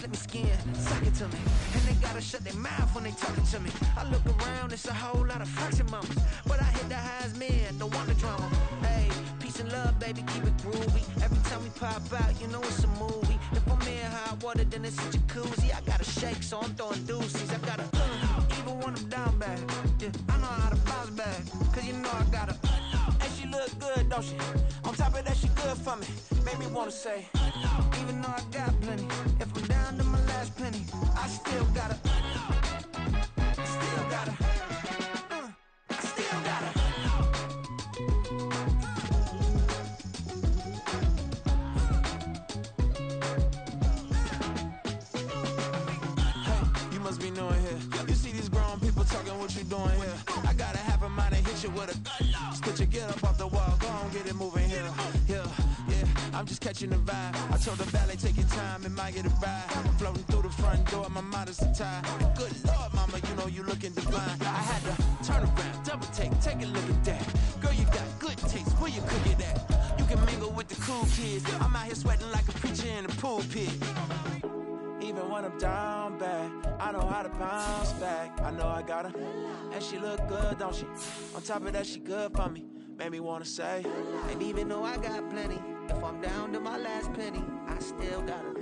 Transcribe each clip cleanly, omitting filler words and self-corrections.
let me skin, suck it to me. And they gotta shut their mouth when they talking to me. I look around, it's a whole lot of flexing mamas, but I hit the highs, man, don't want the drama. Hey, peace and love, baby, keep it groovy. Every time we pop out, you know it's a movie. If I'm in hot water, then it's a jacuzzi. I gotta shake, so I'm throwing deuces. I gotta, even when I'm down bad, yeah, I know how to bounce back, cause you know I gotta. And she look good, don't she? On top of that, she good for me. Made me wanna say, even though I got plenty, if I'm down to my last penny, I still gotta, I still gotta, I still gotta. Hey, you must be new in here. You see these grown people talking, what you doing here? I gotta have a mind and hit you with a split you, get up off the wall, go on, get it moving here. Yeah, I'm just catching the vibe. I told the valet, take your time, it might get a ride. I'm floating through the front door, my mind is a tie. Good Lord, mama, you know you looking divine. I had to turn around, double take a look at that. Girl, you got good taste, where you cook it at? You can mingle with the cool kids. I'm out here sweating like a preacher in a pulpit. Even when I'm down bad, I know how to bounce back. I know I got her, and she look good, don't she? On top of that, she good for me. Made me wanna say, and even though I got plenty, if I'm down to my last penny, I still got her.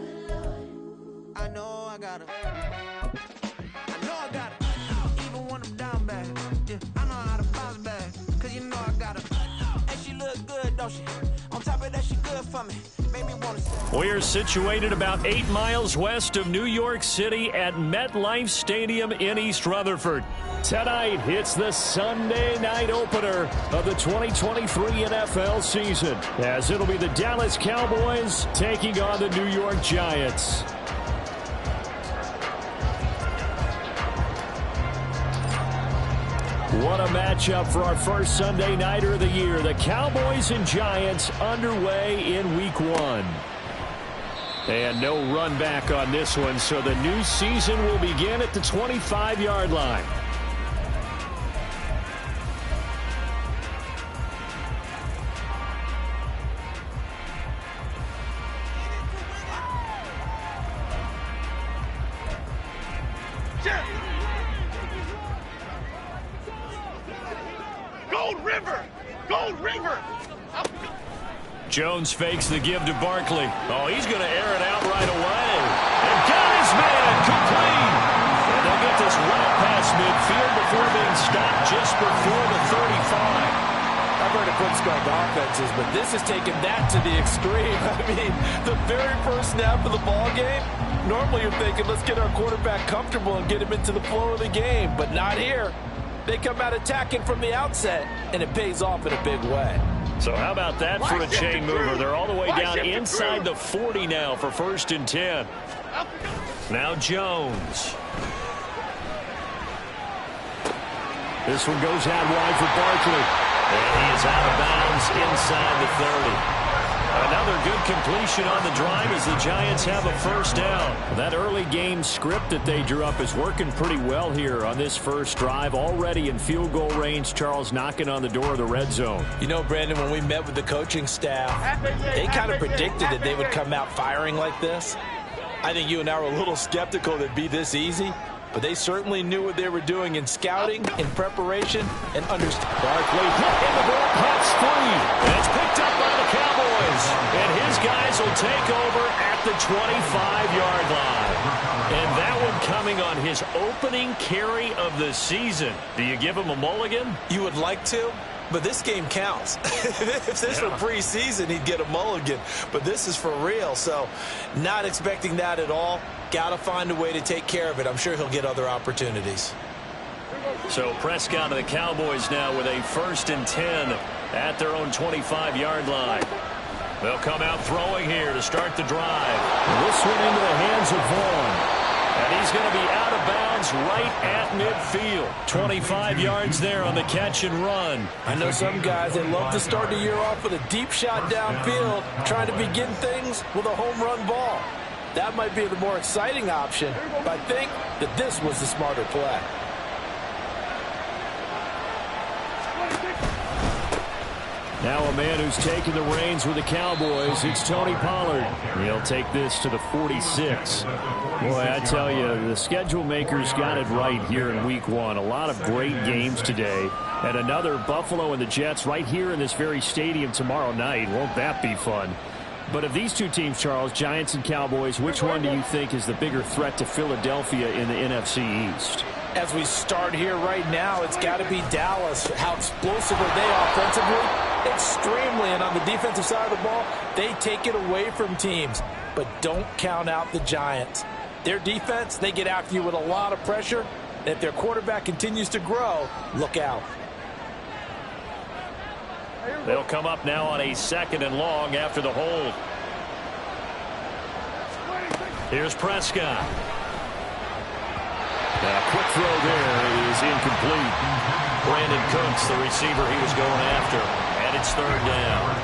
I know I got her. I know I got her. Even when I'm down bad, yeah, I know how to bounce back, cause you know I got her. And she look good, don't she? On top of that, she good for me. Made me wanna say. We're situated about 8 miles west of New York City at MetLife Stadium in East Rutherford. Tonight, it's the Sunday night opener of the 2023 NFL season, as it'll be the Dallas Cowboys taking on the New York Giants. What a matchup for our first Sunday nighter of the year. The Cowboys and Giants underway in Week 1. And no run back on this one, so the new season will begin at the 25-yard line. Jones fakes the give to Barkley. Oh, he's going to air it out right away. And got his man complete. And they'll get this right past midfield before being stopped just before the 35. I've heard of quick-start offenses, but this is taking that to the extreme. I mean, the very first snap of the ball game, normally you're thinking, let's get our quarterback comfortable and get him into the flow of the game, but not here. They come out attacking from the outset, and it pays off in a big way. So how about that for a chain mover? They're all the way down inside the 40 now for 1st and 10. Now Jones. This one goes out wide for Barkley. And he is out of bounds inside the 30. Another good completion on the drive as the Giants have a first down. That early game script that they drew up is working pretty well here on this first drive. Already in field goal range, Charles knocking on the door of the red zone. You know, Brandon, when we met with the coaching staff, they kind of predicted that they would come out firing like this. I think you and I were a little skeptical that it'd be this easy. But they certainly knew what they were doing in scouting, in preparation, and understanding. Barkley hit in the ball, cuts free. And it's picked up by the Cowboys. And his guys will take over at the 25-yard line. And that one coming on his opening carry of the season. Do you give him a mulligan? You would like to, but this game counts. If this were preseason, he'd get a mulligan. But this is for real, so not expecting that at all. Got to find a way to take care of it. I'm sure he'll get other opportunities. So Prescott and the Cowboys now with a 1st and 10 at their own 25-yard line. They'll come out throwing here to start the drive. This one into the hands of Vaughn. And he's going to be out of bounds right at midfield. 25 yards there on the catch and run. I know some guys, they love to start the year off with a deep shot downfield, trying to begin things with a home run ball. That might be the more exciting option, but I think that this was the smarter play. Now a man who's taken the reins with the Cowboys, it's Tony Pollard. He'll take this to the 46. Boy, I tell you, the schedule makers got it right here in Week 1. A lot of great games today. And another Buffalo and the Jets right here in this very stadium tomorrow night. Won't that be fun? But of these two teams, Charles, Giants and Cowboys, which one do you think is the bigger threat to Philadelphia in the NFC East? As we start here right now, it's got to be Dallas. How explosive are they offensively? Extremely. And on the defensive side of the ball, they take it away from teams. But don't count out the Giants. Their defense, they get after you with a lot of pressure. And if their quarterback continues to grow, look out. They'll come up now on a 2nd and long after the hold. Here's Prescott. A quick throw there is incomplete. Brandon Cooks, the receiver he was going after. And it's 3rd down.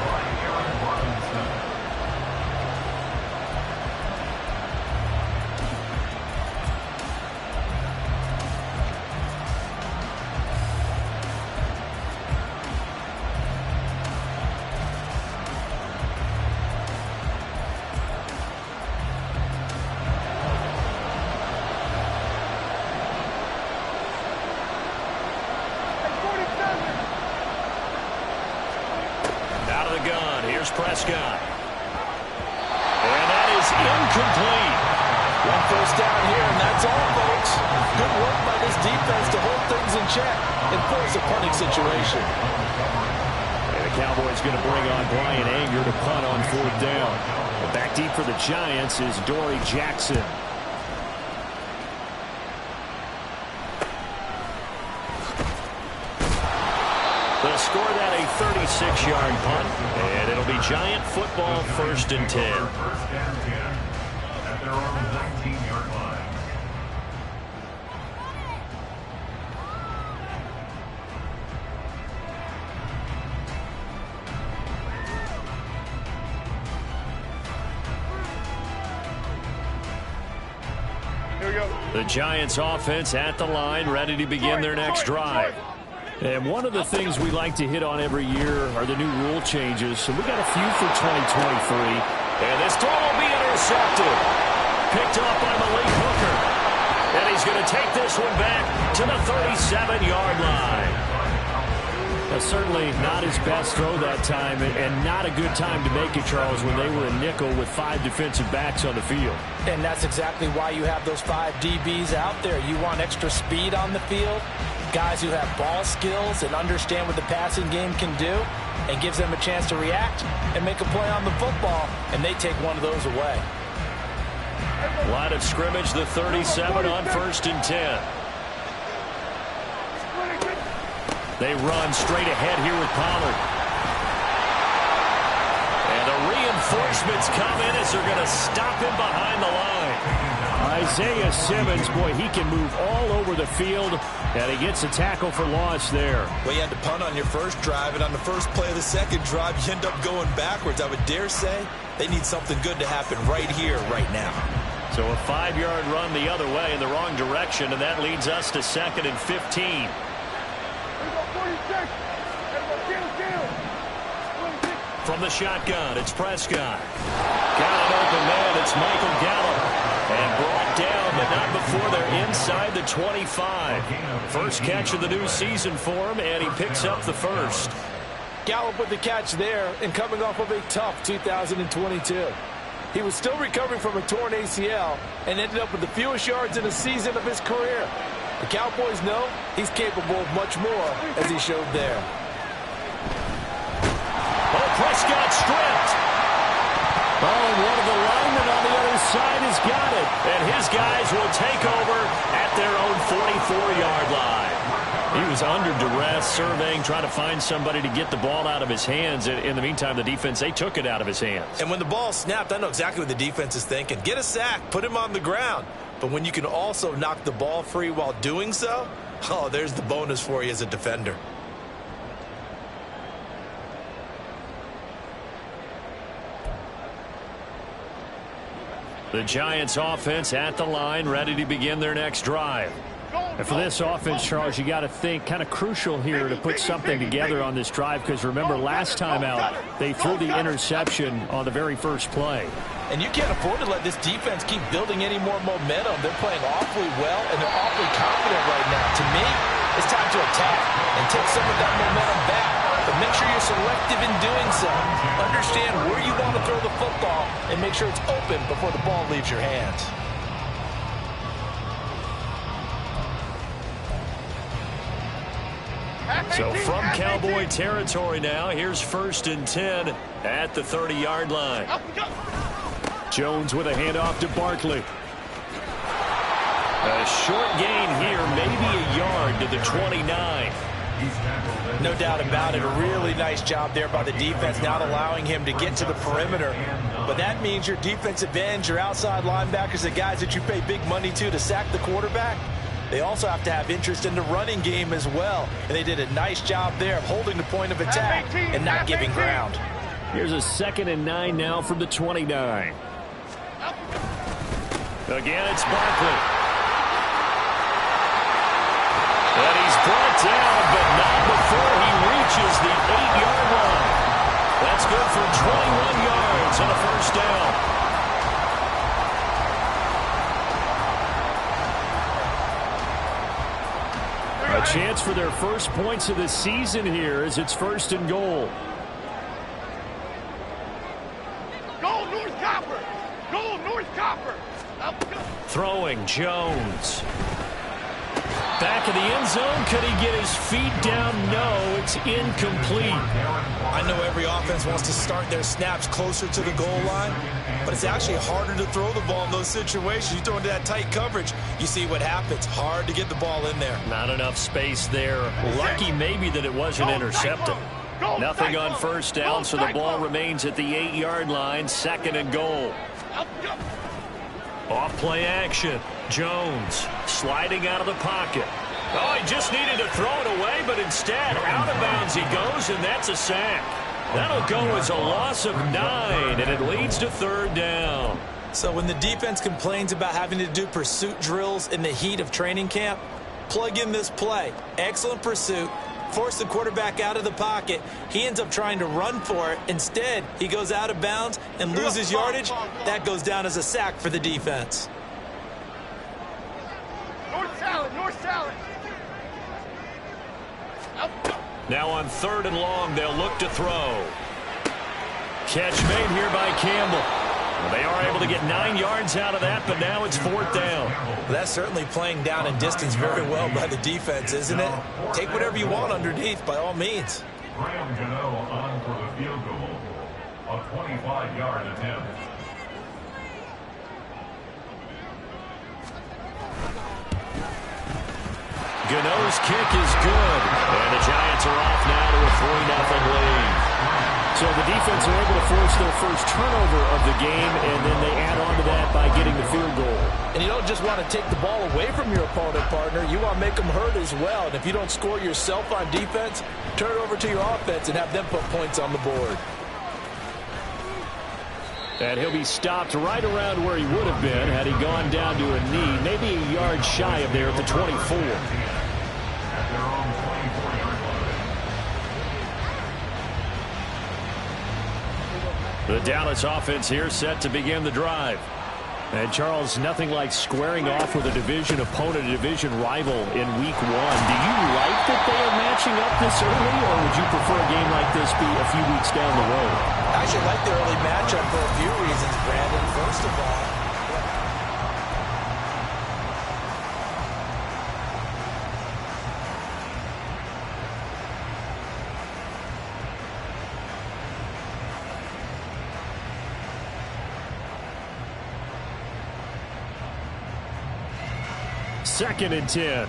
Prescott. And that is incomplete. 1 first down here, and that's all, folks. Good work by this defense to hold things in check and force a punting situation. And the Cowboys going to bring on Brian Anger to punt on 4th down. And back deep for the Giants is Dory Jackson. They'll score that a 36-yard punt, and it'll be Giant football 1st and 10. At their own 19-yard line. Here we go. The Giants offense at the line, ready to begin their next drive. And one of the things we like to hit on every year are the new rule changes. So we got a few for 2023. And this throw will be intercepted. Picked off by Malik Hooker. And he's going to take this one back to the 37-yard line. Certainly not his best throw that time, and not a good time to make it, Charles, when they were a nickel with 5 defensive backs on the field. And that's exactly why you have those 5 DBs out there. You want extra speed on the field, guys who have ball skills and understand what the passing game can do, and gives them a chance to react and make a play on the football, and they take one of those away. Line of scrimmage, the 37 on 1st and 10. They run straight ahead here with Pollard. And the reinforcements come in as they're going to stop him behind the line. Isaiah Simmons, boy, he can move all over the field, and he gets a tackle for loss there. Well, you had to punt on your first drive, and on the first play of the second drive, you end up going backwards. I would dare say they need something good to happen right here, right now. So a 5-yard run the other way in the wrong direction, and that leads us to 2nd and 15. From the shotgun, it's Prescott. Got an open man, it's Michael Gallup. And brought down, but not before they're inside the 25. First catch of the new season for him, and he picks up the first. Gallup with the catch there, and coming off of a tough 2022. He was still recovering from a torn ACL and ended up with the fewest yards in a season of his career. The Cowboys know he's capable of much more, as he showed there. Oh, Prescott stripped. Oh, and one of the linemen on the other side has got it. And his guys will take over at their own 44-yard line. He was under duress, surveying, trying to find somebody to get the ball out of his hands. In the meantime, the defense, they took it out of his hands. And when the ball snapped, I know exactly what the defense is thinking. Get a sack, put him on the ground. But when you can also knock the ball free while doing so, oh, there's the bonus for you as a defender. The Giants offense at the line, ready to begin their next drive. And for this offense, Charles, you got to think kind of crucial here to put something together on this drive, because remember last time out they threw the interception on the very first play. And you can't afford to let this defense keep building any more momentum. They're playing awfully well, and they're awfully confident right now. To me, it's time to attack and take some of that momentum back. But make sure you're selective in doing so. Understand where you want to throw the football and make sure it's open before the ball leaves your hands. So from Cowboy territory now, here's 1st and 10 at the 30-yard line. Jones with a handoff to Barkley. A short gain here, maybe a yard to the 29. No doubt about it. A really nice job there by the defense, not allowing him to get to the perimeter. But that means your defensive ends, your outside linebackers, the guys that you pay big money to sack the quarterback, they also have to have interest in the running game as well. And they did a nice job there of holding the point of attack and not giving ground. Here's a 2nd and 9 now from the 29. Again, it's Barkley. And he's brought down, but not before he reaches the 8-yard line. That's good for 21 yards and a first down. A chance for their first points of the season here as it's 1st and goal. Go North Copper! Go North Copper! Throwing Jones. Back of the end zone. Could he get his feet down? No, it's incomplete. I know every offense wants to start their snaps closer to the goal line, but it's actually harder to throw the ball in those situations. You throw into that tight coverage, you see what happens. Hard to get the ball in there. Not enough space there. Lucky maybe that it wasn't intercepted. Nothing on first down, so the ball remains at the 8-yard line. 2nd and goal. Off play action. Jones sliding out of the pocket. Oh, he just needed to throw it away, but instead out of bounds he goes, and that's a sack. That'll go as a loss of 9, and it leads to 3rd down. So when the defense complains about having to do pursuit drills in the heat of training camp, plug in this play. Excellent pursuit. Force the quarterback out of the pocket. He ends up trying to run for it. Instead, he goes out of bounds and loses yardage. That goes down as a sack for the defense. North Salad! North Salad! Now on 3rd and long, they'll look to throw. Catch made here by Campbell. Well, they are able to get 9 yards out of that, but now it's 4th down. Well, that's certainly playing down in distance very well by the defense, isn't it? Take whatever you want underneath, by all means. Graham Gano on for the field goal. A 25-yard attempt. Gano's kick is good, and the Giants are off now to a 3-0 lead. So the defense are able to force their first turnover of the game, and then they add on to that by getting the field goal. And you don't just want to take the ball away from your opponent, partner. You want to make them hurt as well. And if you don't score yourself on defense, turn it over to your offense and have them put points on the board. And he'll be stopped right around where he would have been had he gone down to a knee, maybe a yard shy of there at the 24. The Dallas offense here set to begin the drive. And Charles, nothing like squaring off with a division opponent, a division rival in week 1. Do you like that they are matching up this early, or would you prefer a game like this be a few weeks down the road? I actually like the early matchup for a few reasons, Brandon. First of all, Second and 10.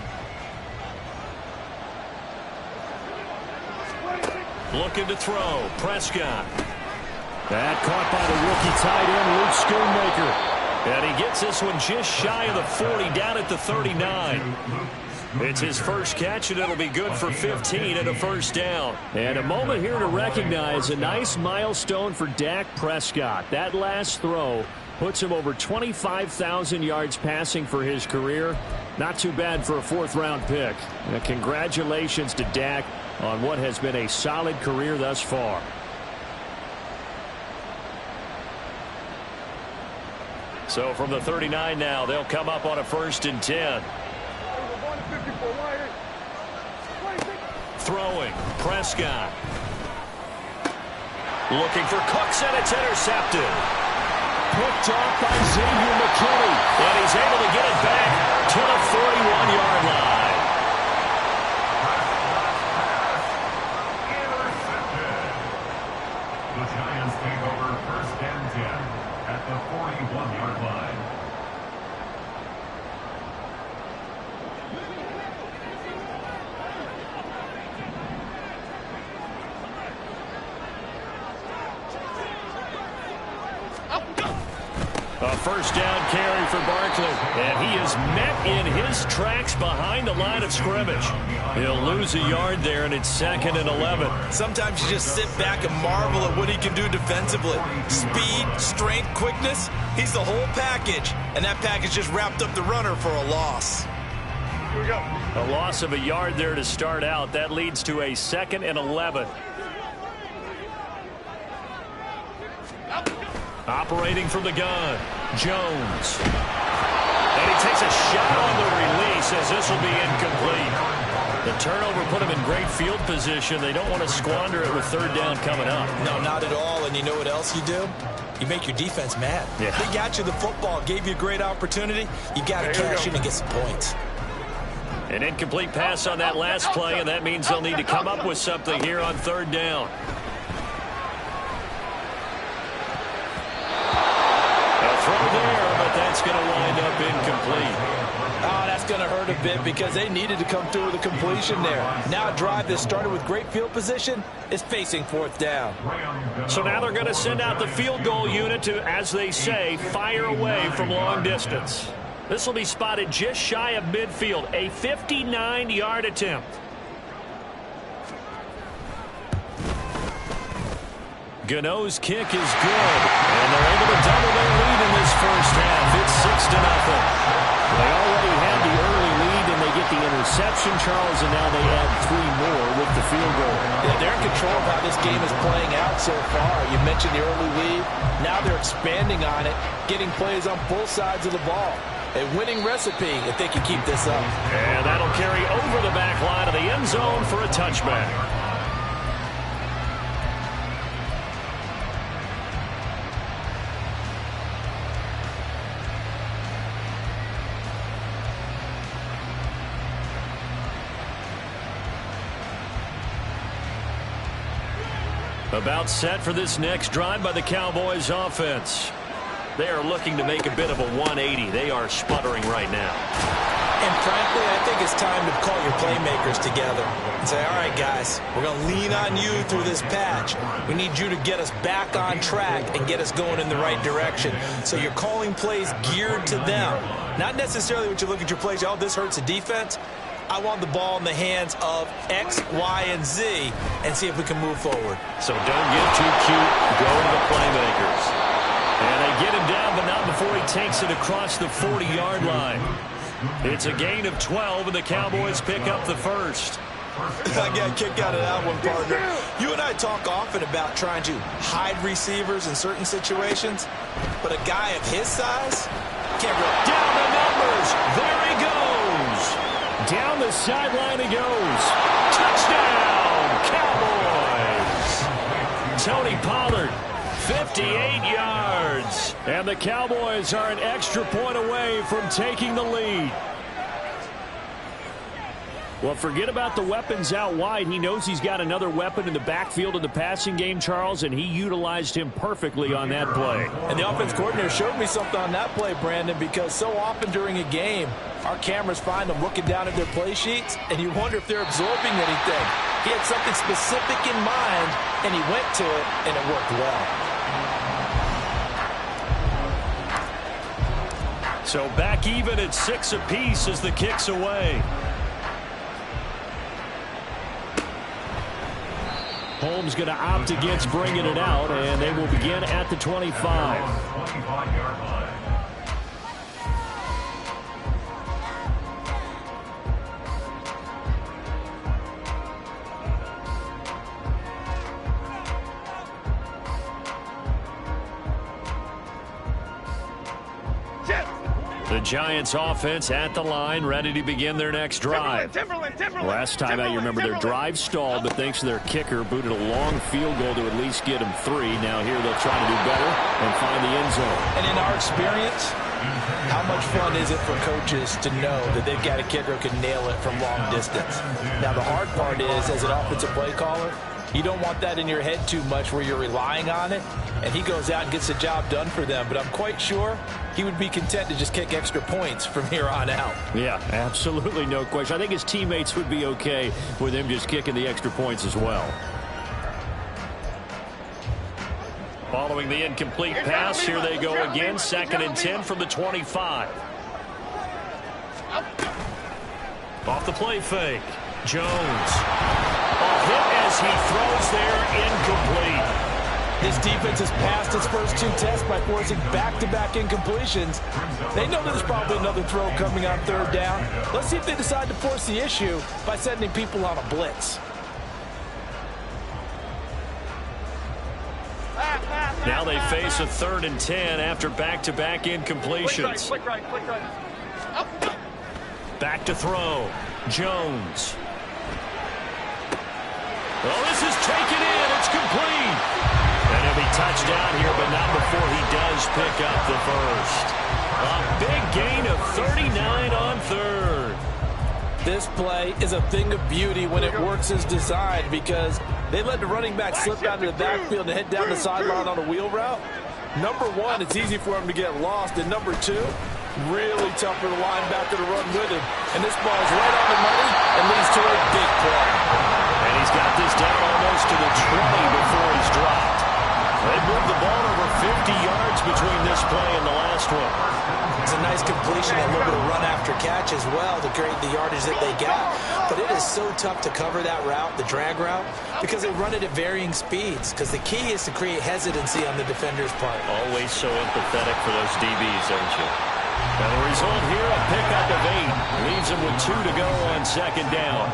Looking to throw. Prescott. That caught by the rookie tight end, Luke Schoonmaker. And he gets this one just shy of the 40, down at the 39. It's his first catch, and it'll be good for 15 and a first down. And a moment here to recognize a nice milestone for Dak Prescott. That last throw Puts him over 25,000 yards passing for his career. Not too bad for a fourth-round pick. Congratulations to Dak on what has been a solid career thus far. So from the 39 now, they'll come up on a 1st and 10. Throwing, Prescott. Looking for Cooks, and it's intercepted. Picked off by Xavier McKinney. And he's able to get it back to the 41-yard line. The Giants take over 1st and 10 at the 41-yard line. A first down carry for Barkley, and he is met in his tracks behind the line of scrimmage. He'll lose a yard there, and it's 2nd and 11. Sometimes you just sit back and marvel at what he can do defensively. Speed, strength, quickness, he's the whole package, and that package just wrapped up the runner for a loss. Here we go. A loss of a yard there to start out. That leads to a 2nd and 11. Operating from the gun, Jones. And he takes a shot on the release as this will be incomplete. The turnover put him in great field position. They don't want to squander it with 3rd down coming up. No, not at all. And you know what else you do? You make your defense mad. Yeah. They got you the football, gave you a great opportunity. You got to cash in and get some points. An incomplete pass on that last play, and that means they'll need to come up with something here on 3rd down. Throw there, but that's going to wind up incomplete. Oh, that's going to hurt a bit because they needed to come through with a completion there. Now a drive that started with great field position is facing 4th down. So now they're going to send out the field goal unit to, as they say, fire away from long distance. This will be spotted just shy of midfield, a 59-yard attempt. Gano's kick is good, and they're able to double their lead in this first half. It's 6-0. They already had the early lead, and they get the interception, Charles, and now they add 3 more with the field goal. Yeah, they're in control of how this game is playing out so far. You mentioned the early lead. Now they're expanding on it, getting plays on both sides of the ball. A winning recipe if they can keep this up. And that'll carry over the back line of the end zone for a touchback. About set for this next drive by the Cowboys offense. They are looking to make a bit of a 180. They are sputtering right now. And frankly, I think it's time to call your playmakers together and say, all right, guys, we're going to lean on you through this patch. We need you to get us back on track and get us going in the right direction. So you're calling plays geared to them. Not necessarily what you look at your plays, oh, this hurts the defense. I want the ball in the hands of X, Y, and Z and see if we can move forward. So don't get too cute. Go to the playmakers. And they get him down, but not before he takes it across the 40-yard line. It's a gain of 12, and the Cowboys pick up the first. I got a kick out of that one, partner. You and I talk often about trying to hide receivers in certain situations, but a guy of his size can't go down the numbers. There he goes. Down the sideline he goes. Touchdown, Cowboys. Tony Pollard, 58 yards. And the Cowboys are an extra point away from taking the lead. Well, forget about the weapons out wide. He knows he's got another weapon in the backfield in the passing game, Charles, and he utilized him perfectly on that play. And the offense coordinator showed me something on that play, Brandon, because so often during a game, our cameras find them looking down at their play sheets, and you wonder if they're absorbing anything. He had something specific in mind, and he went to it, and it worked well. So back even at 6 apiece as the kick's away. Holmes going to opt against bringing it out, and they will begin at the 25. 25-yard line. The Giants offense at the line, ready to begin their next drive. Last time out, you remember their drive stalled, but thanks to their kicker, booted a long field goal to at least get them 3. Now here they'll try to do better and find the end zone. And in our experience, how much fun is it for coaches to know that they've got a kicker who can nail it from long distance? Now the hard part is, as an offensive play caller, you don't want that in your head too much where you're relying on it, and he goes out and gets the job done for them. But I'm quite sure he would be content to just kick extra points from here on out. Yeah, absolutely no question. I think his teammates would be okay with him just kicking the extra points as well. Following the incomplete pass, here they go again. 2nd and 10 from the 25. Off the play fake. Jones. A hit as he throws there, incomplete. This defense has passed its first 2 tests by forcing back-to-back incompletions. They know there's probably another throw coming on 3rd down. Let's see if they decide to force the issue by sending people on a blitz. Now they face a 3rd and 10 after back-to-back incompletions. Click right. Back to throw. Jones. Well, this is taken in. It's complete. And he'll be touched down here, but not before he does pick up the first. A big gain of 39 on 3rd. This play is a thing of beauty when it works as designed, because they let the running back slip out of the backfield and head down the sideline on a wheel route. Number 1, it's easy for him to get lost. And number 2, really tough for the linebacker to run with him. And this ball is right on the money and leads to a big play. And he's got this down almost to the 20 before he's dropped. They moved the ball over 50 yards between this play and the last one. It's a nice completion, a little bit of run after catch as well to create the yardage that they got. But it is so tough to cover that route, the drag route, because they run it at varying speeds. Because the key is to create hesitancy on the defender's part. Always so empathetic for those DBs, aren't you? And the result here, a pickup of 8. Leaves them with 2 to go on 2nd down.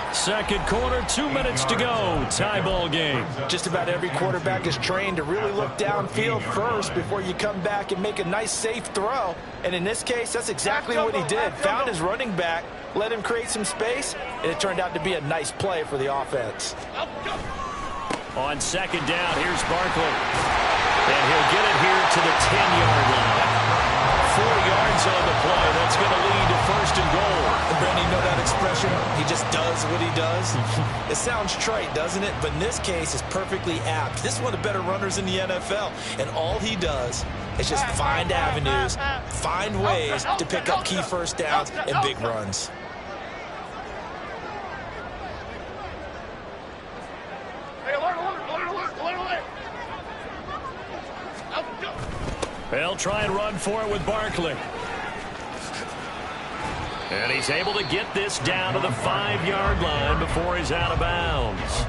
2nd quarter, 2 minutes to go. Tie ball game. Just about every quarterback is trained to really look downfield first before you come back and make a nice, safe throw. And in this case, that's exactly what he did. Found his running back, let him create some space, and it turned out to be a nice play for the offense. On 2nd down, here's Barkley. And he'll get it here to the 10-yard line. 4 yards on the play. That's going to lead to 1st and goal. And Brandon, you know that expression? He just does what he does. It sounds trite, doesn't it? But in this case, it's perfectly apt. This is one of the better runners in the NFL. And all he does is just find avenues, find ways to pick up key 1st downs and big runs. They'll try and run for it with Barkley. And he's able to get this down to the 5-yard line before he's out of bounds.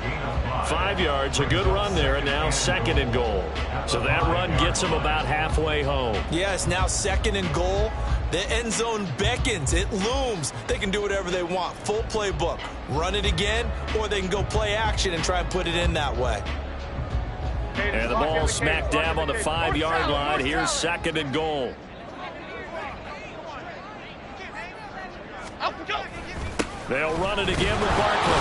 5 yards, a good run there, and now 2nd and goal. So that run gets him about halfway home. Yeah, it's now 2nd and goal. The end zone beckons. It looms. They can do whatever they want. Full playbook. Run it again, or they can go play action and try and put it in that way. And the ball smack dab on the 5-yard line. Here's 2nd and goal. They'll run it again with Barkley.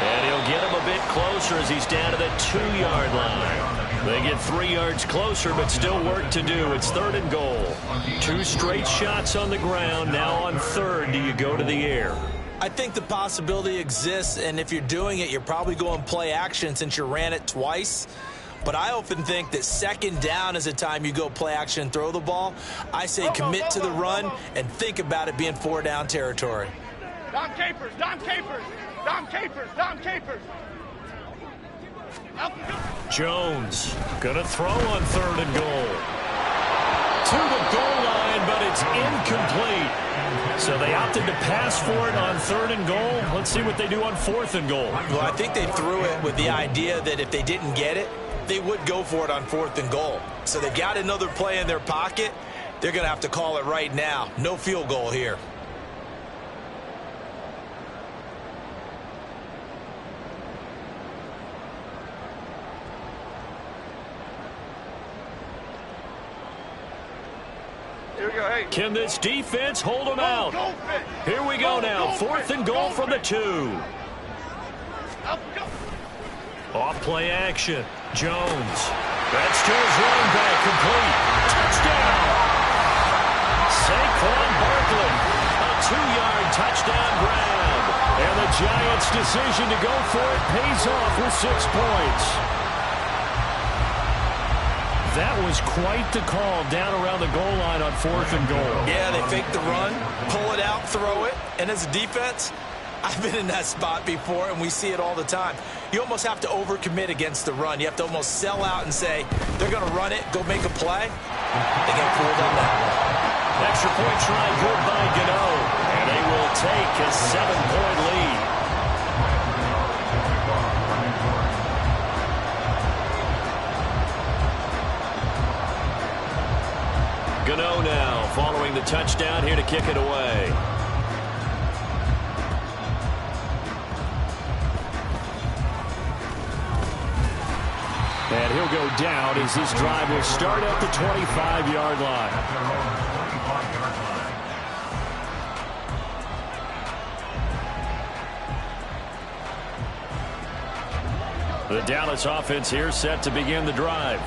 And he'll get him a bit closer as he's down to the 2-yard line. They get 3 yards closer, but still work to do. It's 3rd and goal. 2 straight shots on the ground. Now on 3rd, do you go to the air? I think the possibility exists, and if you're doing it, you're probably going play action since you ran it twice. But I often think that 2nd down is a time you go play action and throw the ball. I say commit to the run and think about it being 4-down territory. Dom Capers. Jones gonna throw on 3rd and goal. To the goal line, but it's incomplete. So they opted to pass for it on 3rd and goal. Let's see what they do on 4th and goal. Well, I think they threw it with the idea that if they didn't get it, they would go for it on 4th and goal. So they've got another play in their pocket. They're going to have to call it right now. No field goal here. Can this defense hold them out? Here we go now. 4th and goal from the 2. Off play action. Jones. That's to his running back. Complete. Touchdown. Saquon Barkley. A 2-yard touchdown grab. And the Giants' decision to go for it pays off with 6 points. That was quite the call down around the goal line on 4th and goal. Yeah, they fake the run, pull it out, throw it. And as a defense, I've been in that spot before, and we see it all the time. You almost have to overcommit against the run. You have to almost sell out and say, they're going to run it, go make a play. They get fooled on that one. Extra point try good by Gano. And they will take a 7-point lead. Gano now following the touchdown here to kick it away. And he'll go down as this drive will start at the 25-yard line. The Dallas offense here set to begin the drive.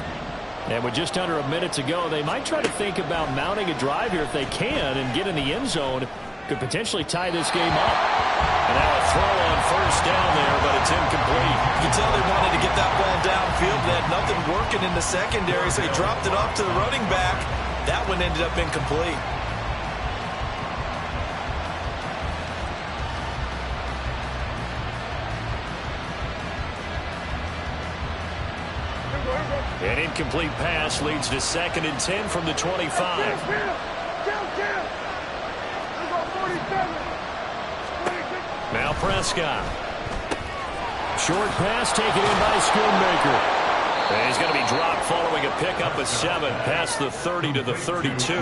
And with just under a minute to go, they might try to think about mounting a drive here if they can and get in the end zone. Could potentially tie this game up. And now a throw on 1st down there, but it's incomplete. You can tell they wanted to get that ball downfield. They had nothing working in the secondary, so they dropped it off to the running back. That one ended up incomplete. An incomplete pass leads to 2nd and 10 from the 25. Now Prescott. Short pass taken in by Schoonmaker. And he's going to be dropped following a pickup of 7 past the 30 to the 32.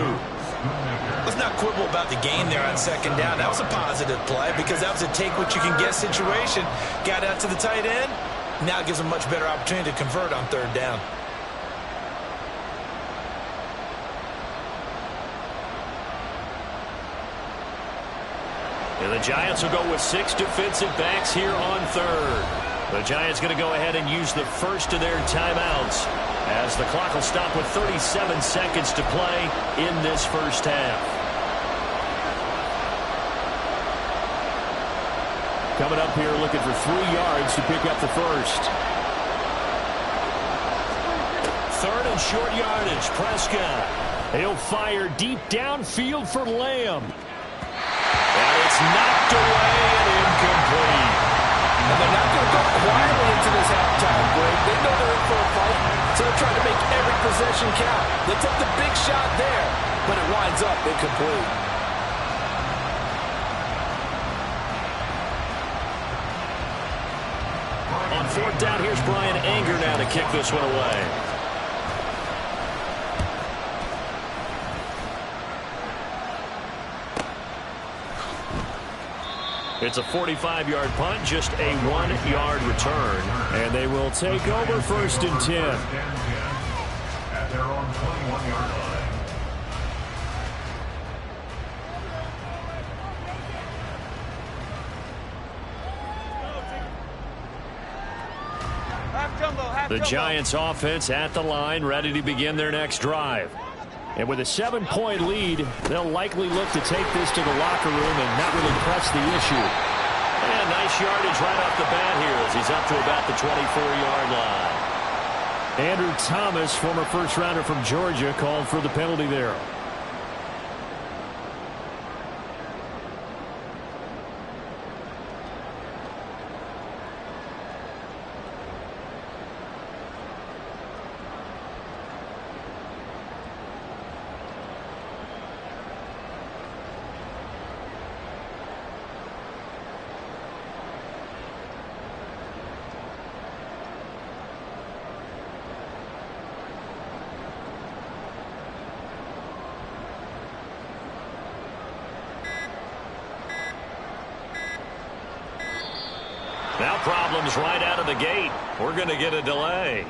Let's not quibble about the gain there on 2nd down. That was a positive play because that was a take-what-you-can-get situation. Got out to the tight end. Now it gives them a much better opportunity to convert on 3rd down. And the Giants will go with 6 defensive backs here on 3rd. The Giants going to go ahead and use the first of their timeouts as the clock will stop with 37 seconds to play in this first half. Coming up here looking for 3 yards to pick up the first. 3rd and short yardage. Prescott. He'll fire deep downfield for Lamb. And it's knocked away and incomplete. And they're not going to go quietly into this halftime break. They know they're in for a fight, so they're trying to make every possession count. They took the big shot there, but it winds up incomplete. On 4th down, here's Brian Anger now to kick this one away. It's a 45-yard punt, just a 1-yard return. And they will take over 1st and 10. At their own 21-yard line. The Giants offense at the line, ready to begin their next drive. And with a 7-point lead, they'll likely look to take this to the locker room and not really press the issue. And nice yardage right off the bat here as he's up to about the 24-yard line. Andrew Thomas, former first-rounder from Georgia, called for the penalty there. Now problems right out of the gate. We're going to get a delay.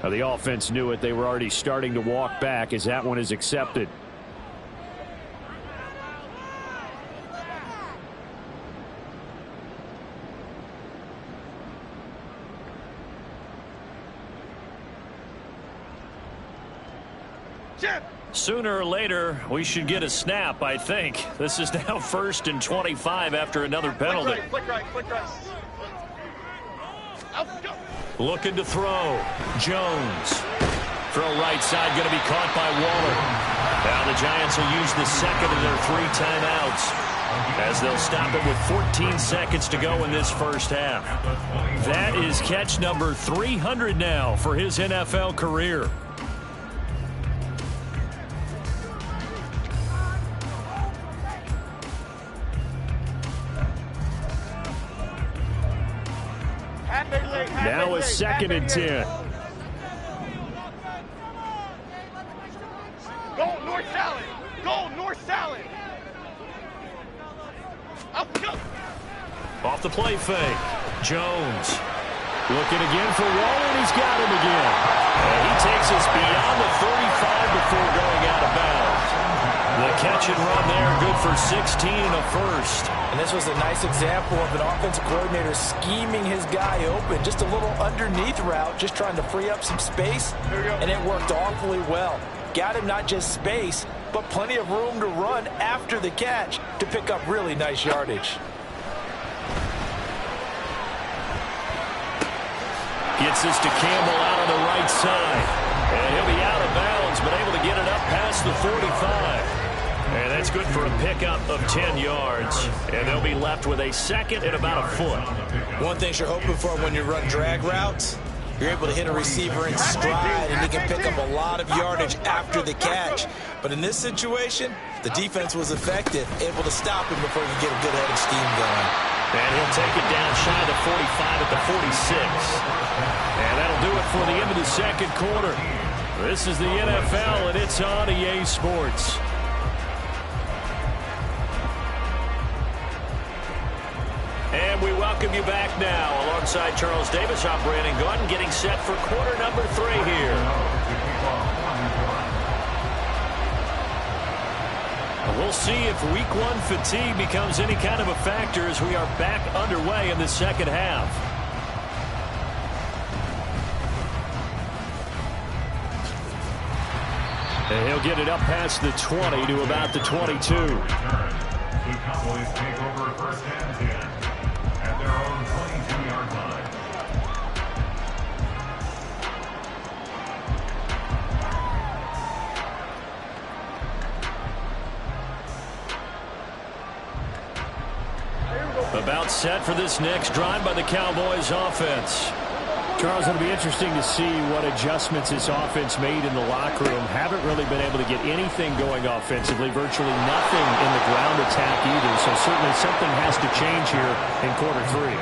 Now the offense knew it. They were already starting to walk back as that one is accepted. Sooner or later, we should get a snap, I think. This is now 1st and 25 after another penalty. Flick right. Looking to throw. Jones. Throw right side, going to be caught by Waller. Now the Giants will use the second of their 3 timeouts as they'll stop it with 14 seconds to go in this first half. That is catch number 300 now for his NFL career. Now a 2nd and 10. Go, North Salad. Off the play fake. Jones. Looking again for Waller, and he's got him again. And he takes us beyond the 35 before going out of bounds. The catch and run there, good for 16 and a first. And this was a nice example of an offensive coordinator scheming his guy open. Just a little underneath route, just trying to free up some space, and it worked awfully well. Got him not just space, but plenty of room to run after the catch to pick up really nice yardage. Gets this to Campbell out on the right side. And he'll be out of bounds, but able to get it up past the 45. And that's good for a pickup of 10 yards. And they'll be left with a 2nd and about a foot. One thing you're hoping for when you run drag routes, you're able to hit a receiver in stride, and he can pick up a lot of yardage after the catch. But in this situation, the defense was effective, able to stop him before you get a good head of steam going. And he'll take it down shy of the 45 at the 46. And that'll do it for the end of the second quarter. This is the NFL, and it's on EA Sports. And we welcome you back now. Alongside Charles Davis, I'm Brandon Gordon, getting set for quarter number 3 here. We'll see if week 1 fatigue becomes any kind of a factor as we are back underway in the second half. And he'll get it up past the 20 to about the 22. The Cowboys take over 1st and 10 at their own 22-yard line. About set for this next drive by the Cowboys offense. Charles, it'll be interesting to see what adjustments this offense made in the locker room. Haven't really been able to get anything going offensively, virtually nothing in the ground attack either. So certainly something has to change here in quarter 3.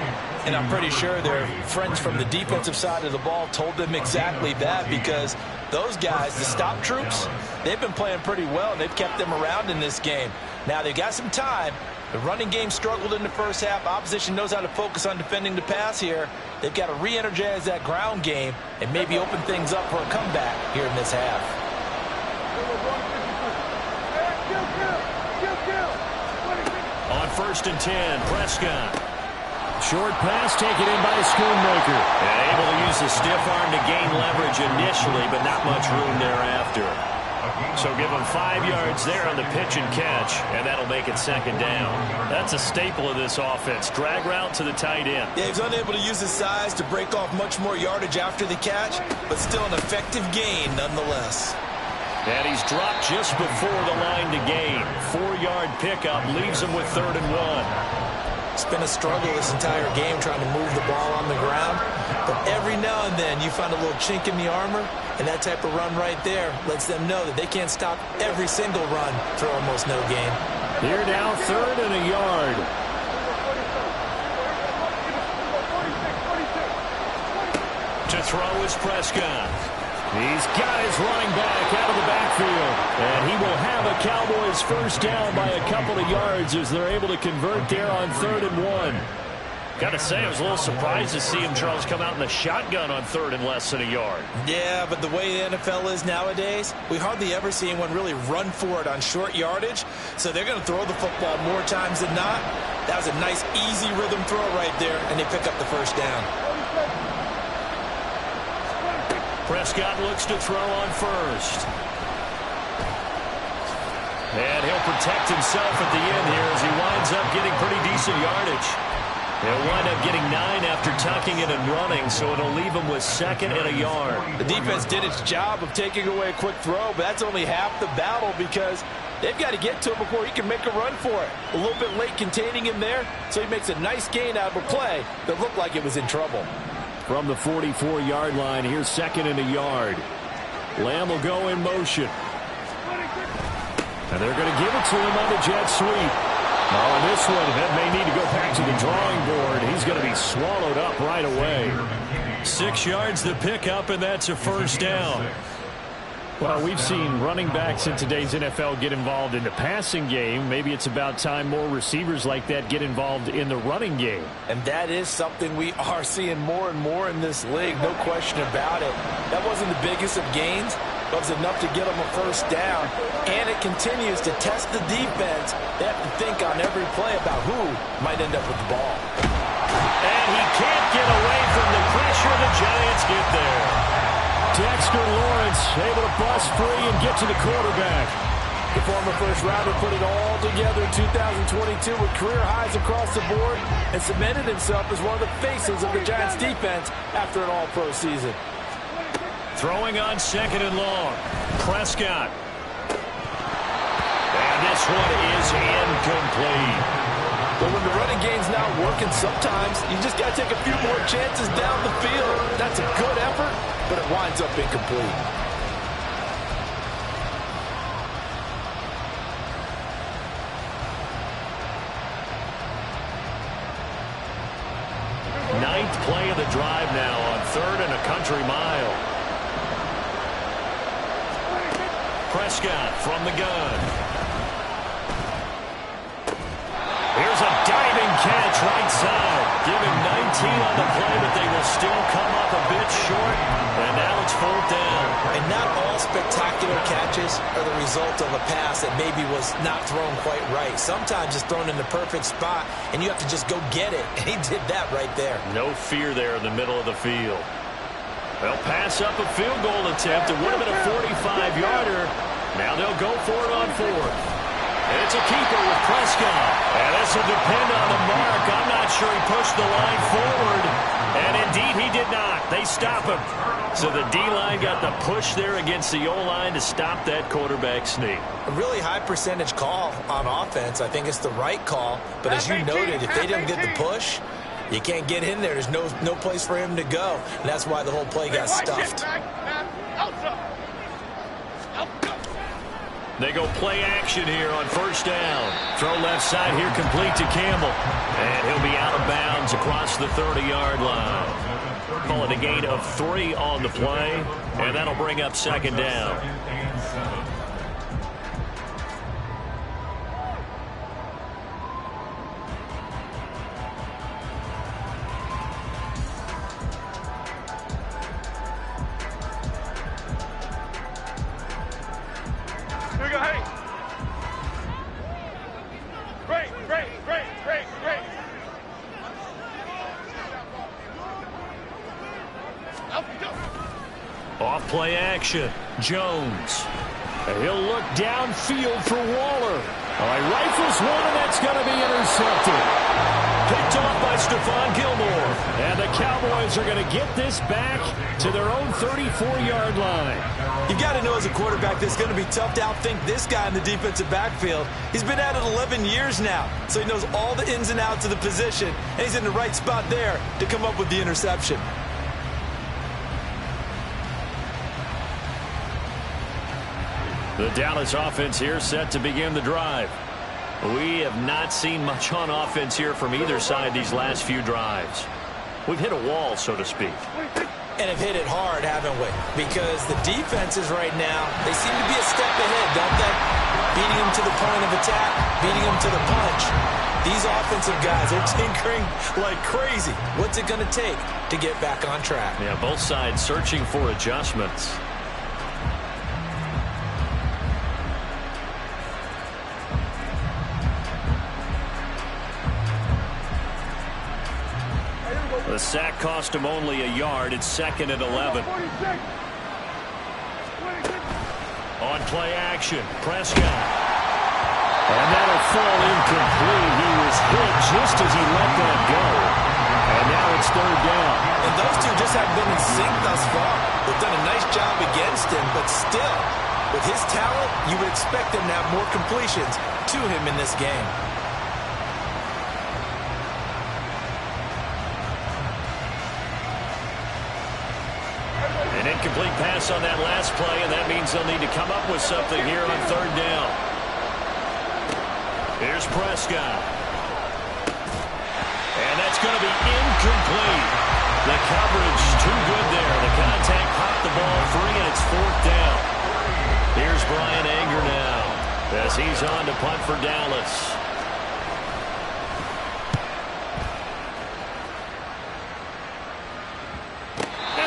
And I'm pretty sure their friends from the defensive side of the ball told them exactly that, because those guys, the stop troops, they've been playing pretty well, and they've kept them around in this game. Now they've got some time. The running game struggled in the first half. Opposition knows how to focus on defending the pass here. They've got to re-energize that ground game and maybe open things up for a comeback here in this half. On 1st and 10, Prescott. Short pass taken in by Schoonmaker. And able to use the stiff arm to gain leverage initially, but not much room thereafter. So give him 5 yards there on the pitch and catch, and that'll make it 2nd down. That's a staple of this offense. Drag route to the tight end. Yeah, he's unable to use his size to break off much more yardage after the catch, but still an effective gain nonetheless. And he's dropped just before the line to gain. 4-yard pickup leaves him with 3rd and 1. It's been a struggle this entire game trying to move the ball on the ground. But every now and then you find a little chink in the armor, and that type of run right there lets them know that they can't stop every single run for almost no gain. Here now, 3rd and a yard. To throw is Prescott. He's got his running back out of the backfield. And he will have a Cowboys first down by a couple of yards as they're able to convert there on 3rd and 1. Got to say, I was a little surprised to see him, Charles, come out in the shotgun on 3rd and less than a yard. Yeah, but the way the NFL is nowadays, we hardly ever see anyone really run for it on short yardage. So they're going to throw the football more times than not. That was a nice, easy rhythm throw right there, and they pick up the first down. Prescott looks to throw on first. And he'll protect himself at the end here as he winds up getting pretty decent yardage. He'll wind up getting 9 after tucking it and running, so it'll leave him with 2nd and a yard. The defense did its job of taking away a quick throw, but that's only half the battle because they've got to get to him before he can make a run for it. A little bit late containing him there, so he makes a nice gain out of a play that looked like it was in trouble. From the 44-yard line, here's 2nd and a yard. Lamb will go in motion. And they're going to give it to him on the jet sweep. Oh, and this one may need to go back to the drawing board. He's going to be swallowed up right away. 6 yards the pickup, and that's a first down. Well, we've seen running backs in today's NFL get involved in the passing game. Maybe it's about time more receivers like that get involved in the running game. And that is something we are seeing more and more in this league, no question about it. That wasn't the biggest of gains, but it was enough to get them a first down. And it continues to test the defense. They have to think on every play about who might end up with the ball. And he can't get away from the pressure. The Giants get there. Dexter Lawrence able to bust free and get to the quarterback. The former first-rounder put it all together in 2022 with career highs across the board and cemented himself as one of the faces of the Giants' defense after an all-pro season. Throwing on 2nd and long. Prescott. And this one is incomplete. But when the running game's not working, sometimes you just got to take a few more chances down the field. That's a good effort, but it winds up incomplete. Ninth play of the drive now on 3rd and a country mile. Prescott from the gun. Here's a diving catch right side. Give him 19 on the play, but they will still come up a bit short. And now it's 4th down. And not all spectacular catches are the result of a pass that maybe was not thrown quite right. Sometimes it's thrown in the perfect spot, and you have to just go get it. And he did that right there. No fear there in the middle of the field. They'll pass up a field goal attempt. It would have been a 45-yarder. Now they'll go for it on 4th. It's a keeper with Prescott. And this will depend on the mark. I'm not sure he pushed the line forward. And indeed, he did not. They stop him. So the D-line got the push there against the O-line to stop that quarterback sneak. A really high percentage call on offense. I think it's the right call. But as you noted, if they didn't get the push, you can't get in there. There's no place for him to go. And that's why the whole play got stuffed. They go play action here on 1st down. Throw left side here complete to Campbell. And he'll be out of bounds across the 30-yard line. Call it a gain of 3 on the play. And that'll bring up 2nd down. Off play action. Jones. And he'll look downfield for Waller. All right, rifles one, and that's going to be intercepted. Picked off by Stephon Gilmore. And the Cowboys are going to get this back to their own 34-yard line. You've got to know as a quarterback that it's going to be tough to outthink this guy in the defensive backfield. He's been at it 11 years now, so he knows all the ins and outs of the position, and he's in the right spot there to come up with the interception. The Dallas offense here set to begin the drive. We have not seen much on offense here from either side these last few drives. We've hit a wall, so to speak. And have hit it hard, haven't we? Because the defenses right now, they seem to be a step ahead, don't they? Beating them to the point of attack, beating them to the punch. These offensive guys are tinkering like crazy. What's it going to take to get back on track? Yeah, both sides searching for adjustments. The sack cost him only a yard. It's 2nd and 11. On play action, Prescott. And that'll fall incomplete. He was hit just as he let that go. And now it's 3rd down. And those two just haven't been in sync thus far. They've done a nice job against him, but still, with his talent, you would expect him to have more completions to him in this game. An incomplete pass on that last play, and that means they'll need to come up with something here on 3rd down. Here's Prescott. And that's going to be incomplete. The coverage too good there. The contact popped the ball free, and it's 4th down. Here's Brian Anger now as he's on to punt for Dallas.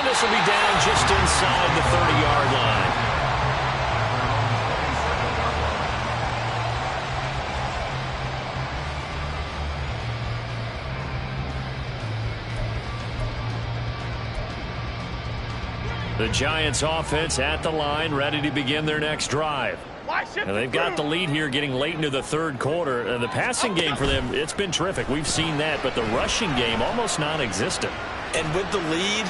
This will be down just inside the 30-yard line. The Giants offense at the line, ready to begin their next drive. And they've got the lead here getting late into the 3rd quarter. The passing game for them, it's been terrific. We've seen that, but the rushing game almost non-existent. And with the lead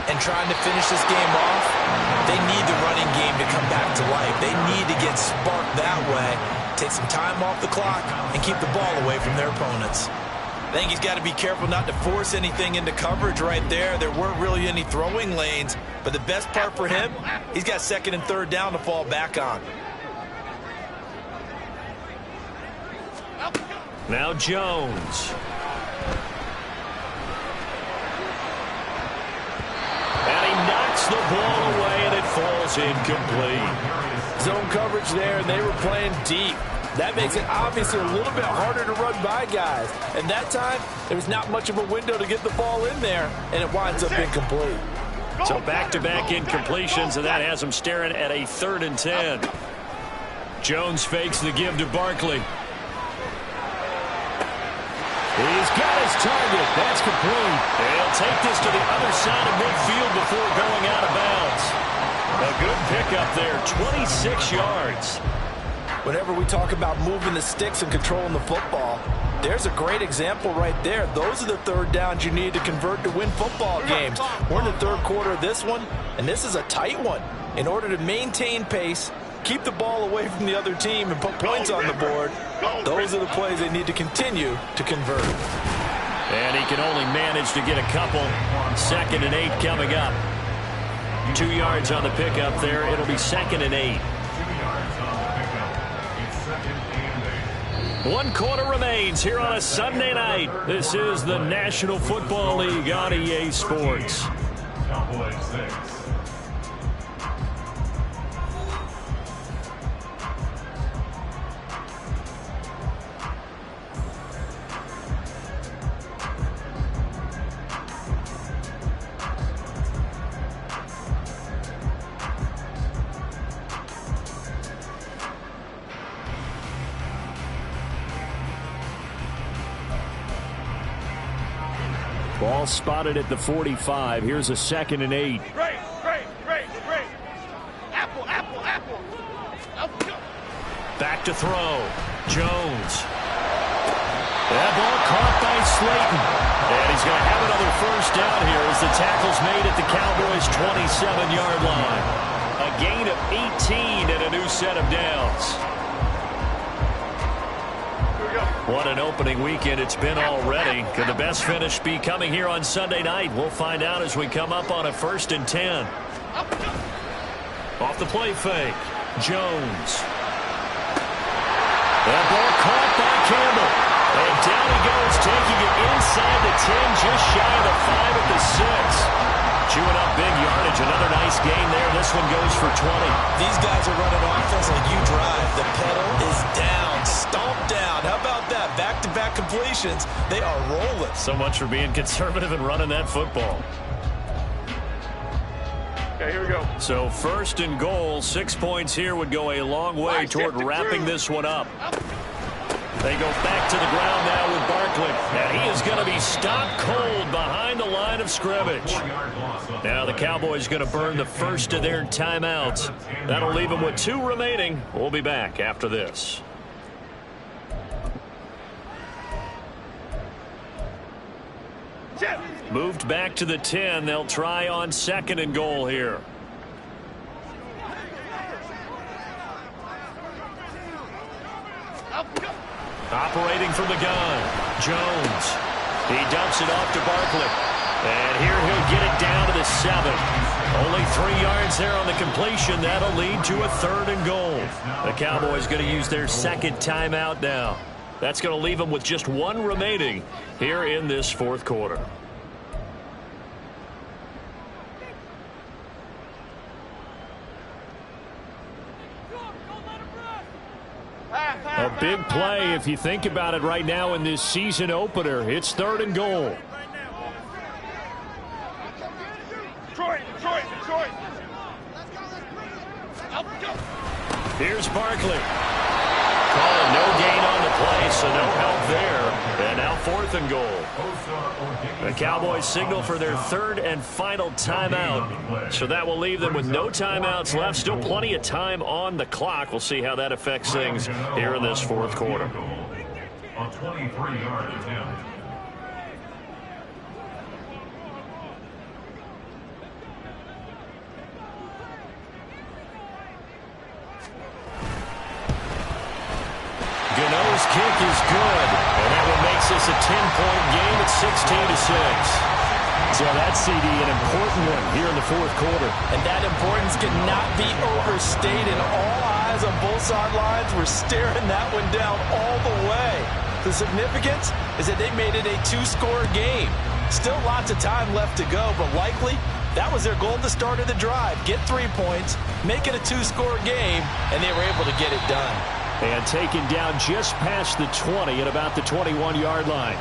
and trying to finish this game off, they need the running game to come back to life. They need to get sparked that way, take some time off the clock, and keep the ball away from their opponents. I think he's got to be careful not to force anything into coverage right there. There weren't really any throwing lanes, but the best part for him, he's got 2nd and 3rd down to fall back on. Now Jones. And he knocks the ball away, and it falls incomplete. Zone coverage there, and they were playing deep. That makes it obviously a little bit harder to run by guys. And that time, there was not much of a window to get the ball in there, and it winds up incomplete. So back-to-back incompletions, and that has him staring at a 3rd and 10. Jones fakes the give to Barkley. He's got his target. That's complete. They'll take this to the other side of midfield before going out of bounds. A good pickup there, 26 yards. Whenever we talk about moving the sticks and controlling the football, there's a great example right there. Those are the 3rd downs you need to convert to win football games. We're in the 3rd quarter of this one, and this is a tight one. In order to maintain pace, keep the ball away from the other team, and put points on the board, those are the plays they need to continue to convert. And he can only manage to get a couple. 2nd and 8 coming up. 2 yards on the pickup there. It'll be 2nd and 8. 1 quarter remains here on a Sunday night. This is the National Football League on EA Sports. Cowboys 6. Ball spotted at the 45. Here's a 2nd and 8. Great. Apple. Back to throw. Jones. That ball caught by Slayton. And he's going to have another 1st down here as the tackle's made at the Cowboys' 27-yard line. A gain of 18 and a new set of downs. What an opening weekend it's been already. Could the best finish be coming here on Sunday night? We'll find out as we come up on a 1st and 10. Off the play fake. Jones. That ball caught by Campbell. And down he goes, taking it inside the 10, just shy of the 5 at the 6. Chewing up big yardage. Another nice gain there. This one goes for 20. These guys are running offense like you drive. The pedal is down, stomped down. How about that? Back-to-back completions. They are rolling. So much for being conservative and running that football. Okay, here we go. So 1st and goal, 6 points here would go a long way toward wrapping this one up. They go back to the ground now with Barkley. And he is going to be stopped cold behind the line of scrimmage. Now the Cowboys going to burn the first of their timeouts. That'll leave them with 2 remaining. We'll be back after this. Moved back to the 10. They'll try on 2nd and goal here. Operating from the gun, Jones. He dumps it off to Barkley. And here he'll get it down to the 7. Only 3 yards there on the completion. That'll lead to a 3rd and goal. The Cowboys going to use their 2nd timeout now. That's going to leave them with just 1 remaining here in this 4th quarter. A big play if you think about it right now in this season opener. It's 3rd and goal. Detroit. Here's Barkley. Calling no gain on the play, so no help there. And now 4th and goal. The Cowboys signal for their 3rd and final timeout. So that will leave them with no timeouts left. Still plenty of time on the clock. We'll see how that affects things here in this 4th quarter. A 23-yard attempt. Gano's kick is good, and that one makes this a 10-point game at 16-6. So that CD, an important one here in the 4th quarter. And that importance cannot be overstated. All eyes on both sidelines were staring that one down all the way. The significance is that they made it a 2-score game. Still lots of time left to go, but likely that was their goal at the start of the drive. Get 3 points, make it a 2-score game, and they were able to get it done. And taken down just past the 20 at about the 21-yard line.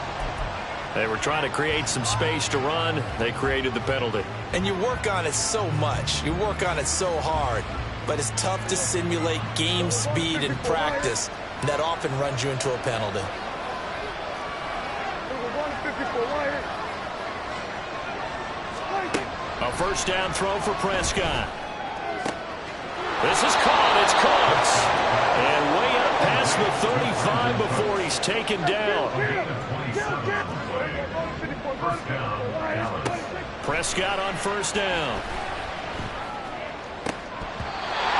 They were trying to create some space to run. They created the penalty. And you work on it so much. You work on it so hard. But it's tough to simulate game speed in practice. That often runs you into a penalty. A 1st down throw for Prescott. This is caught. It's Cooks. And way up past the 35 before he's taken down. Prescott on 1st down.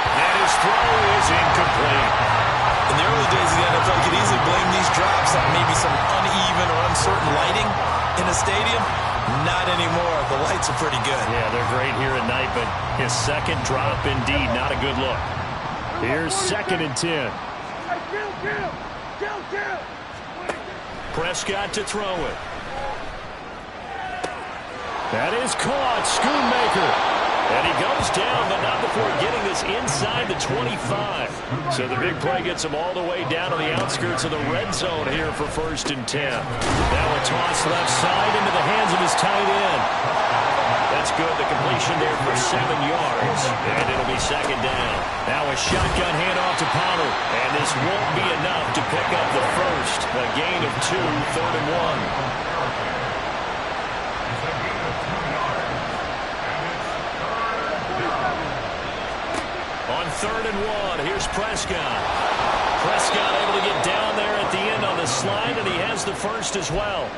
And his throw is incomplete. In the early days of the NFL, you could easily blame these drops on maybe some uneven or uncertain lighting in a stadium. Not anymore. The lights are pretty good. Yeah, they're great here at night, but his 2nd drop, indeed, not a good look. Here's 2nd and 10. Prescott to throw it. That is caught. Schoonmaker. And he goes down, but not before getting this inside the 25. So the big play gets him all the way down to the outskirts of the red zone here for 1st and 10. Now a toss left side into the hands of his tight end. That's good. The completion there for 7 yards. And it'll be 2nd down. Now a shotgun handoff to Pollard. And this won't be enough to pick up the first. A gain of 2, 3rd and 1. On 3rd and 1, here's Prescott. Prescott able to get down there at the end on the slide, and he has the first as well.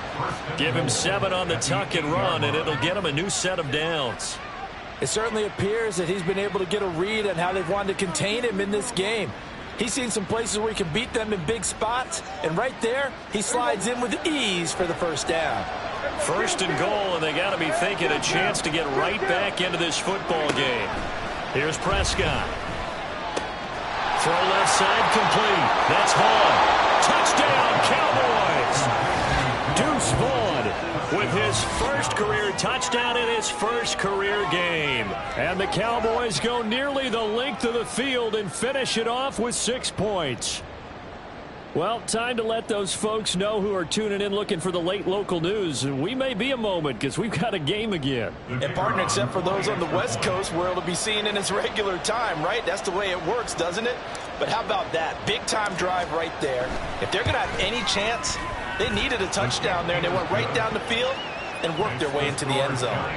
Give him 7 on the tuck and run, and it'll get him a new set of downs. It certainly appears that he's been able to get a read on how they've wanted to contain him in this game. He's seen some places where he can beat them in big spots, and right there, he slides in with ease for the 1st down. 1st and goal, and they got to be thinking a chance to get right back into this football game. Here's Prescott. Throw left side complete. That's Vaughn. Touchdown, Cowboys! Deuce Vaughn with his first career touchdown in his first career game. And the Cowboys go nearly the length of the field and finish it off with 6 points. Well, time to let those folks know who are tuning in looking for the late local news. And we may be a moment because we've got a game again. And, partner, except for those on the West Coast where it'll be seen in its regular time, right? That's the way it works, doesn't it? But how about that? Big-time drive right there. If they're going to have any chance, they needed a touchdown there, and they went right down the field and worked their way into the end zone.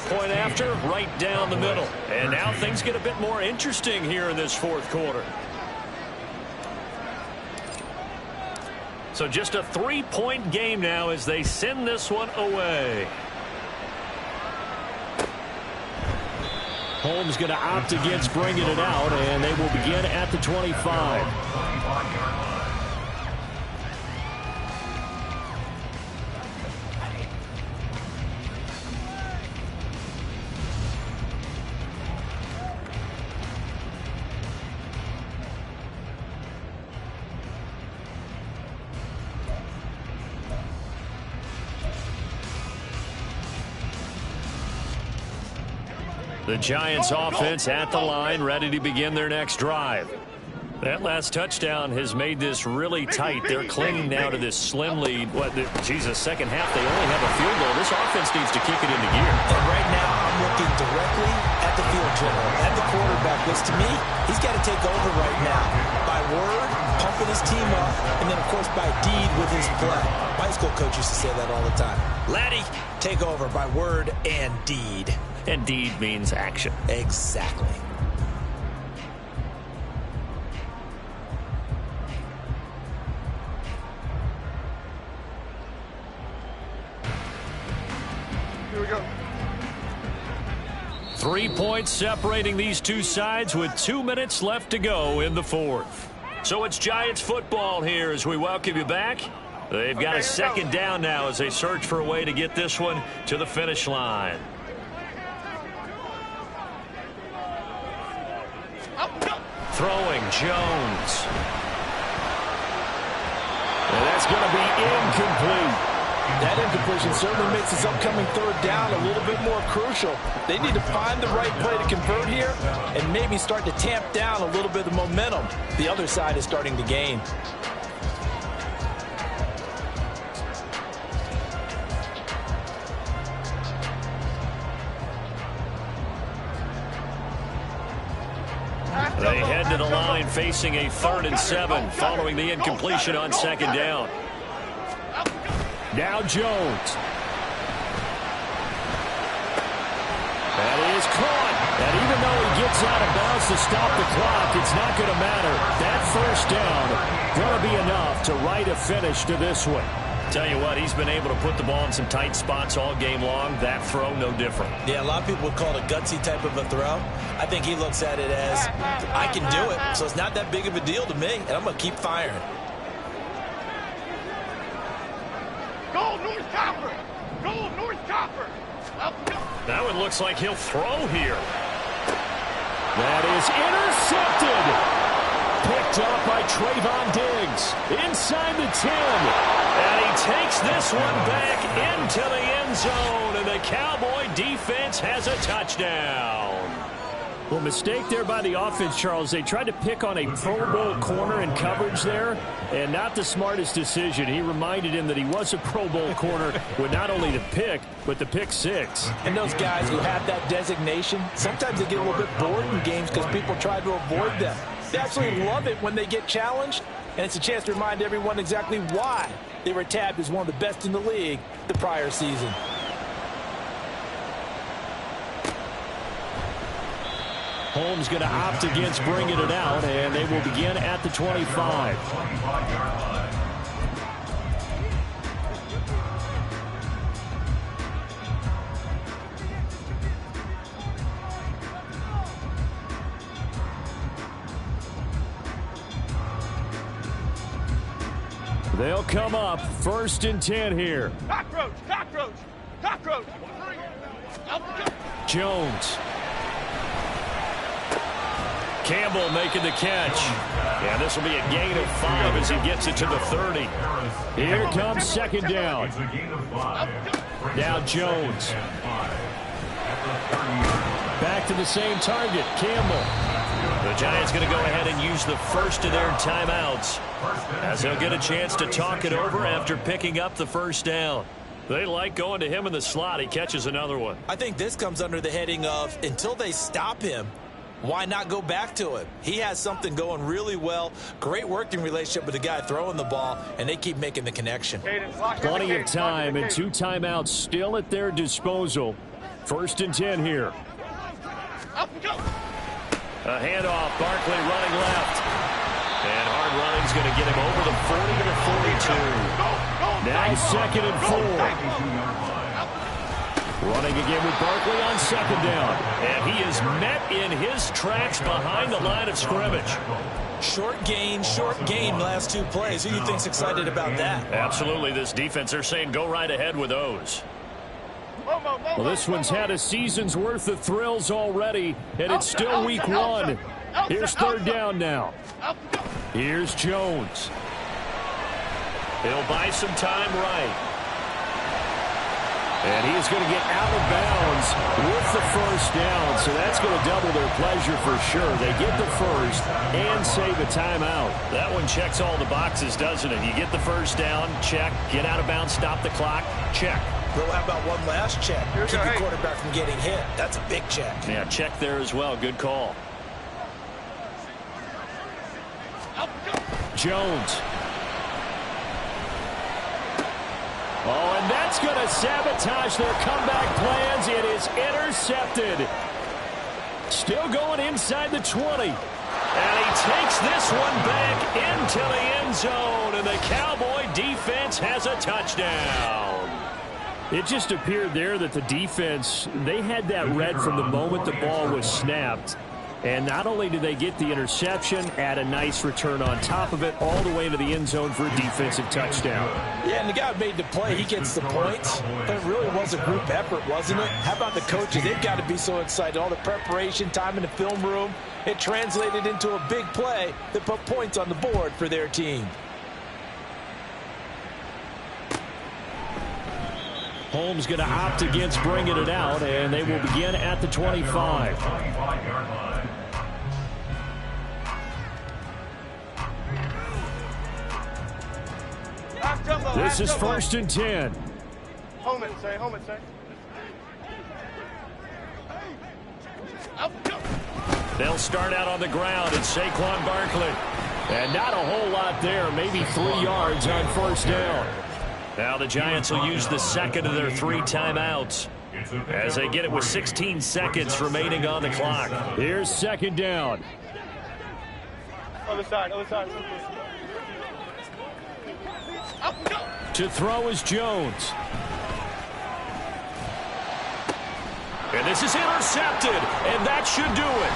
Point after, right down the middle. And now things get a bit more interesting here in this fourth quarter. So just a 3-point game now as they send this one away. Holmes going to opt against bringing it out, and they will begin at the 25. The Giants offense at the line, ready to begin their next drive. That last touchdown has made this really tight. They're clinging now to this slim lead. Second half, they only have a field goal. This offense needs to kick it into gear. And right now, I'm looking directly at the field general, at the quarterback, which to me, he's got to take over right now. By word, pumping his team up, and then, of course, by deed with his play. My high school coach used to say that all the time. Laddie, take over by word and deed. And deed means action. Exactly. Here we go. 3 points separating these two sides with 2 minutes left to go in the fourth. So it's Giants football here as we welcome you back. They've got a second down now as they search for a way to get this one to the finish line. Throwing Jones. And that's going to be incomplete. That incompletion certainly makes this upcoming third down a little bit more crucial. They need to find the right play to convert here and maybe start to tamp down a little bit of momentum. The other side is starting to gain. They head to the line facing a 3rd and 7 following the incompletion on second down. Now Jones. That is caught. And even though he gets out of bounds to stop the clock, it's not going to matter. That first down going to be enough to write a finish to this one. Tell you what, he's been able to put the ball in some tight spots all game long. That throw, no different. Yeah, a lot of people would call it a gutsy type of a throw. I think he looks at it as, I can do it, so it's not that big of a deal to me, and I'm going to keep firing. Go, North Copper! Go, North Copper! That one looks like he'll throw here. That is intercepted. Picked up by Trayvon Diggs. Inside the 10. And he takes this one back into the end zone. And the Cowboy defense has a touchdown. Well, mistake there by the offense, Charles. They tried to pick on a Pro Bowl corner in coverage there, and not the smartest decision. He reminded him that he was a Pro Bowl corner with not only the pick, but the pick six. And those guys who have that designation, sometimes they get a little bit bored in games because people try to avoid them. They absolutely love it when they get challenged, and it's a chance to remind everyone exactly why they were tabbed as one of the best in the league the prior season. Holmes going to opt against bringing it out, and they will begin at the 25. They'll come up 1st and 10 here. Cockroach! Cockroach! Cockroach! Jones. Campbell making the catch. Yeah, this will be a gain of 5 as he gets it to the 30. Here comes second down. Now Jones. Back to the same target, Campbell. The Giants going to go ahead and use the first of their timeouts as they'll get a chance to talk it over after picking up the first down. They like going to him in the slot. He catches another one. I think this comes under the heading of until they stop him, why not go back to him? He has something going really well. Great working relationship with the guy throwing the ball, and they keep making the connection. Plenty of time and 2 timeouts still at their disposal. 1st and 10 here. A handoff. Barkley running left. And hard running's going to get him over the 40 to the 42. Now 2nd and 4. Running again with Barkley on 2nd down. And he is met in his tracks behind the line of scrimmage. Short gain last 2 plays. Who do you think's excited about that? Absolutely. This defense, they're saying go right ahead with those. Well, this one's had a season's worth of thrills already, and it's still week 1. Here's 3rd down now. Here's Jones. He'll buy some time right. And he is going to get out of bounds with the 1st down, so that's going to double their pleasure for sure. They get the 1st and save a timeout. That one checks all the boxes, doesn't it? You get the 1st down, check. Get out of bounds, stop the clock, check. Well, how about one last check? Keep your quarterback from getting hit. That's a big check. Yeah, check there as well. Good call. Jones. Oh, and that's going to sabotage their comeback plans. It is intercepted. Still going inside the 20. And he takes this one back into the end zone, and the Cowboy defense has a touchdown. It just appeared there that the defense, they had that read from the moment the ball was snapped. And not only did they get the interception, add a nice return on top of it, all the way into the end zone for a defensive touchdown. Yeah, and the guy who made the play, he gets the points. But it really was a group effort, wasn't it? How about the coaches? They've got to be so excited. All the preparation, time in the film room, it translated into a big play that put points on the board for their team. Holmes going to opt against bringing it out, and they will begin at the 25. This is 1st and 10. Home it, say. They'll start out on the ground. It's Saquon Barkley. And not a whole lot there, maybe 3 yards on 1st down. Now the Giants will use the 2nd of their 3 timeouts as they get it with 16 seconds remaining on the clock. Here's 2nd down. Other side. To throw is Jones. And this is intercepted, and that should do it.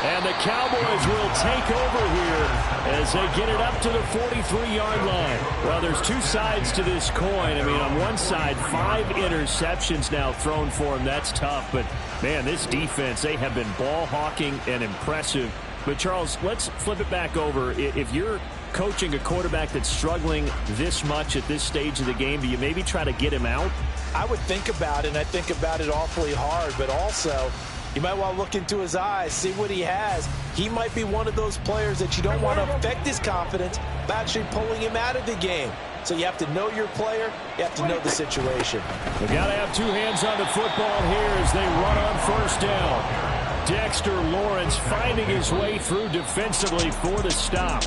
And the Cowboys will take over here as they get it up to the 43-yard line. Well, there's 2 sides to this coin. I mean, on one side, 5 interceptions now thrown for them. That's tough. But, man, this defense, they have been ball hawking and impressive. But, Charles, let's flip it back over. If you're coaching a quarterback that's struggling this much at this stage of the game, do you maybe try to get him out? I would think about it, and I think about it awfully hard. But also, you might want to look into his eyes, see what he has. He might be one of those players that you don't want to affect his confidence by actually pulling him out of the game. So you have to know your player. You have to know the situation. They've got to have 2 hands on the football here as they run on 1st down. Dexter Lawrence finding his way through defensively for the stop.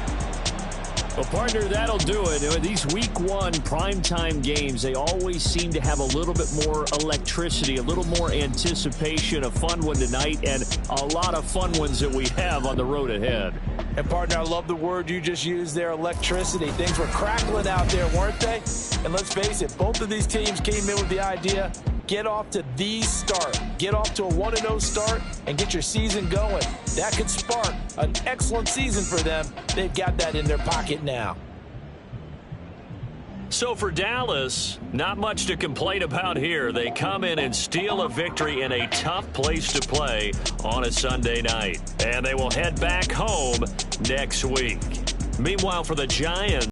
Well, partner, that'll do it. These week 1 primetime games, they always seem to have a little bit more electricity, a little more anticipation. A fun one tonight, and a lot of fun ones that we have on the road ahead. And, partner, I love the word you just used there, electricity. Things were crackling out there, weren't they? And let's face it, both of these teams came in with the idea, get off to the start. Get off to a 1-0 start and get your season going. That could spark an excellent season for them. They've got that in their pocket now. So for Dallas, not much to complain about here. They come in and steal a victory in a tough place to play on a Sunday night. And they will head back home next week. Meanwhile, for the Giants,